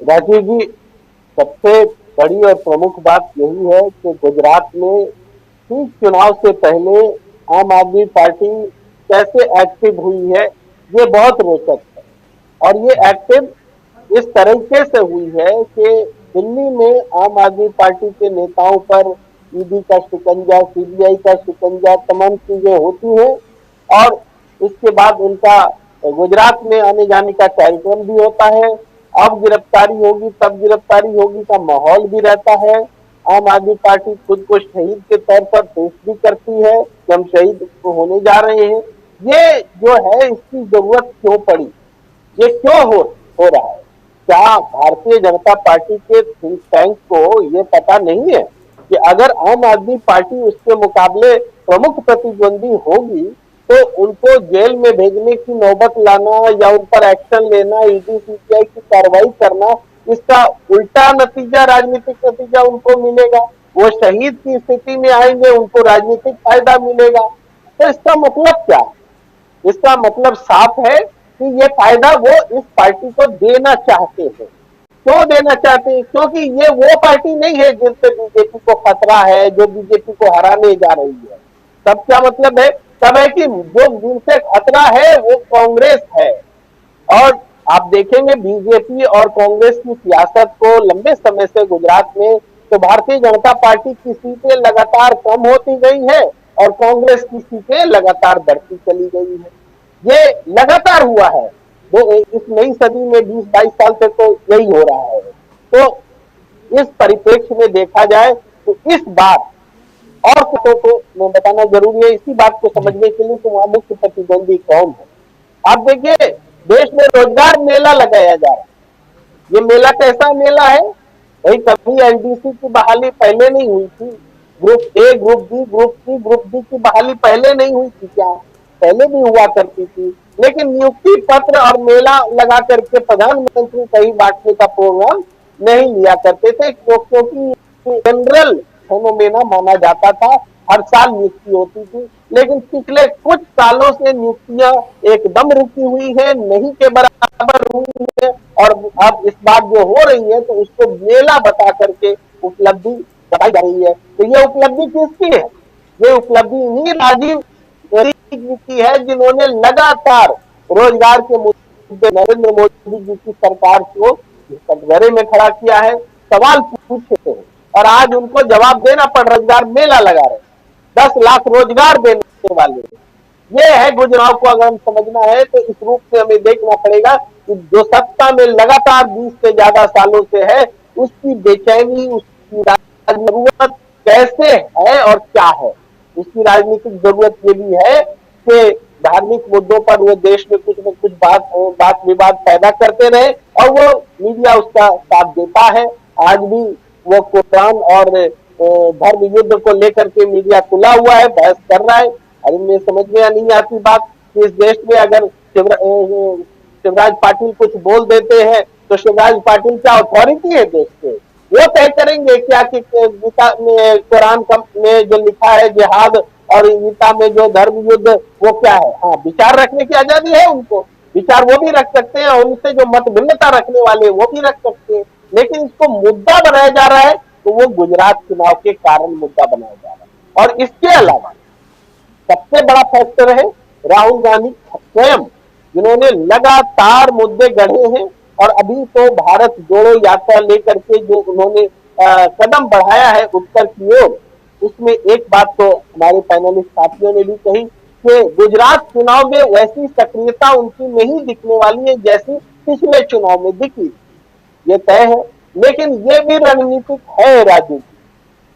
राजीव जी, सबसे बड़ी और प्रमुख बात यही है कि गुजरात में ठीक चुनाव से पहले आम आदमी पार्टी कैसे एक्टिव हुई है, ये बहुत रोचक है। और ये जी। एक्टिव इस तरीके से हुई है कि दिल्ली में आम आदमी पार्टी के नेताओं पर ईडी का शिकंजा, सीबीआई का शिकंजा, तमाम चीजें होती हैं। और इसके बाद उनका गुजरात में आने जाने का कार्यक्रम भी होता है। अब गिरफ्तारी होगी, तब गिरफ्तारी होगी का माहौल भी रहता है। आम आदमी पार्टी खुद को शहीद के तौर पर पेश भी करती है कि हम शहीद होने जा रहे हैं। ये जो है, इसकी जरूरत क्यों पड़ी, ये क्यों हो रहा है? क्या भारतीय जनता पार्टी के थिंक टैंक को ये पता नहीं है कि अगर आम आदमी पार्टी उसके मुकाबले प्रमुख प्रतिद्वंदी होगी तो उनको जेल में भेजने की नौबत लाना या उन पर एक्शन लेना, ईडी सीबीआई की कार्रवाई करना, इसका उल्टा नतीजा, राजनीतिक नतीजा उनको मिलेगा। वो शहीद की स्थिति में आएंगे, उनको राजनीतिक फायदा मिलेगा। तो इसका मतलब क्या? इसका मतलब साफ है कि ये फायदा वो इस पार्टी को देना चाहते हैं। क्यों देना चाहते हैं? क्योंकि ये वो पार्टी नहीं है जिनसे बीजेपी को खतरा है, जो बीजेपी को हराने जा रही है। तब क्या मतलब है? तब है कि जो जिनसे खतरा है वो कांग्रेस है। और आप देखेंगे बीजेपी और कांग्रेस की सियासत को लंबे समय से गुजरात में, तो भारतीय जनता पार्टी की सीटें लगातार कम होती गई है और कांग्रेस की सीटें लगातार बढ़ती चली गई है। ये लगातार हुआ है। वो इस नई सदी में 20-22 साल से तो यही हो रहा है। तो इस परिप्रेक्ष्य में देखा जाए तो इस बार और कितों को मैं बताना जरूरी है, इसी बात को जी। समझने के लिए कि वहां मुख्य प्रतिद्वंदी कौन है। आप देखिए, देश में रोजगार मेला लगाया जा रहा है। ये मेला कैसा मेला है भाई? कभी एनडीसी की बहाली पहले नहीं हुई थी? Group A, group B, group C, group D की बहाली पहले नहीं हुई थी क्या? पहले भी हुआ करती थी। लेकिन नियुक्ति पत्र और मेला लगा करके प्रधानमंत्री कहीं बांटने का प्रोग्राम नहीं लिया करते थे, क्योंकि जनरल फेनोमेना माना जाता था। हर साल नियुक्ति होती थी। लेकिन पिछले कुछ सालों से नियुक्तियां एकदम रुकी हुई है, नहीं के बराबर हुई है। और अब इस बात जो हो रही है तो उसको मेला बता करके उपलब्धि बताई जा रही है। तो ये उपलब्धि किसकी है? ये उपलब्धि इन्हीं राजीव गांधी की है जिन्होंने लगातार रोजगार के मुद्दे नरेंद्र मोदी जी की सरकार को कटघरे में खड़ा किया है, सवाल पूछे हैं और आज उनको जवाब देना पड़। रोजगार मेला लगा रहे, 10 लाख रोजगार देने वाले। ये है गुजरात को अगर हम समझना है तो इस रूप से हमें देखना पड़ेगा कि जो सत्ता में लगातार 20 से ज्यादा सालों से है, उसकी बेचैनी, उसकी जरूरत कैसे है और क्या है। उसकी राजनीतिक जरूरत ये भी है कि धार्मिक मुद्दों पर वो देश में कुछ न कुछ बात विवाद पैदा करते रहे और वो मीडिया उसका साथ देता है। आज भी वो कुरान और धर्म युद्ध को लेकर के मीडिया खुला हुआ है, बहस कर रहा है। अरे मैं समझ में नहीं आती बात कि इस देश में अगर शिवराज पाटिल कुछ बोल देते हैं तो शिवराज पाटिल क्या अथॉरिटी है देश के? वो तय करेंगे क्या कि गीता में, कुरान में जो लिखा है जिहाद और गीता में जो धर्म युद्ध, वो क्या है? हाँ, विचार रखने की आजादी है उनको, विचार वो भी रख सकते हैं और उनसे जो मत भिन्नता रखने वाले वो भी रख सकते हैं। लेकिन इसको मुद्दा बनाया जा रहा है तो वो गुजरात चुनाव के कारण मुद्दा बनाया जा रहा है। और इसके जी। अलावा सबसे बड़ा फैक्टर है राहुल गांधी स्वयं, जिन्होंने लगातार मुद्दे गढ़े हैं। और अभी तो भारत जोड़ो यात्रा लेकर के जो उन्होंने कदम बढ़ाया है उत्तर की ओर, उसमें एक बात तो हमारे पैनलिस्ट साथियों ने भी कही कि गुजरात चुनाव में वैसी सक्रियता उनकी नहीं दिखने वाली है जैसी पिछले चुनाव में दिखी। ये तय है। लेकिन ये भी रणनीतिक है राजू,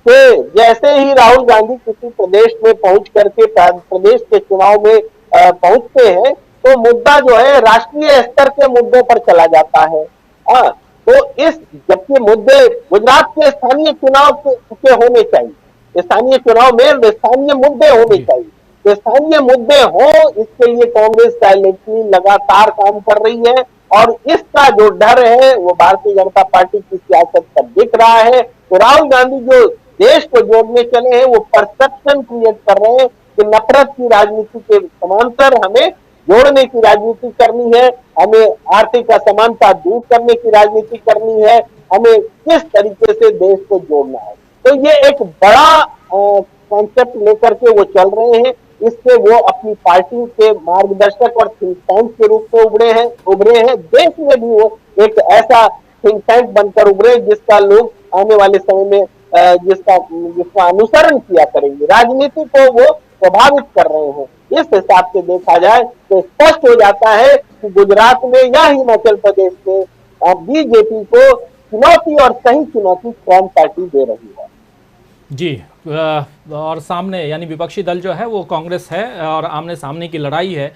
कि जैसे ही राहुल गांधी किसी प्रदेश में पहुंच करके प्रदेश के चुनाव में पहुंचते हैं तो मुद्दा जो है राष्ट्रीय स्तर के मुद्दों पर चला जाता है। हाँ, तो इस जबकि मुद्दे गुजरात के स्थानीय चुनाव के होने चाहिए, स्थानीय चुनाव में स्थानीय मुद्दे होने जी। चाहिए। तो स्थानीय मुद्दे हो, इसके लिए कांग्रेस साइलेंटली लगातार काम कर रही है। और इसका जो डर है वो भारतीय जनता पार्टी की सियासत पर दिख रहा है। तो राहुल गांधी जो देश को जोड़ने चले हैं वो परसेप्शन क्रिएट कर रहे हैं कि नफरत की राजनीति के समांतर हमें जोड़ने की राजनीति करनी है, हमें आर्थिक असमानता दूर करने की राजनीति करनी है, हमें किस तरीके से देश को जोड़ना है। तो ये एक बड़ा कॉन्सेप्ट लेकर के वो चल रहे हैं। इससे वो अपनी पार्टी के मार्गदर्शक और थिंक टैंक के रूप में उभरे हैं। देश में भी वो एक ऐसा थिंक टैंक बनकर उभरे जिसका लोग आने वाले समय में जिसका अनुसरण किया करेंगे, राजनीति को वो प्रभावित कर रहे हैं। इस हिसाब से देखा जाए तो स्पष्ट हो जाता है कि गुजरात में या हिमाचल प्रदेश में बीजेपी को चुनौती और सही चुनौती कौन पार्टी दे रही है। जी, और सामने यानी विपक्षी दल जो है वो कांग्रेस है और आमने सामने की लड़ाई है।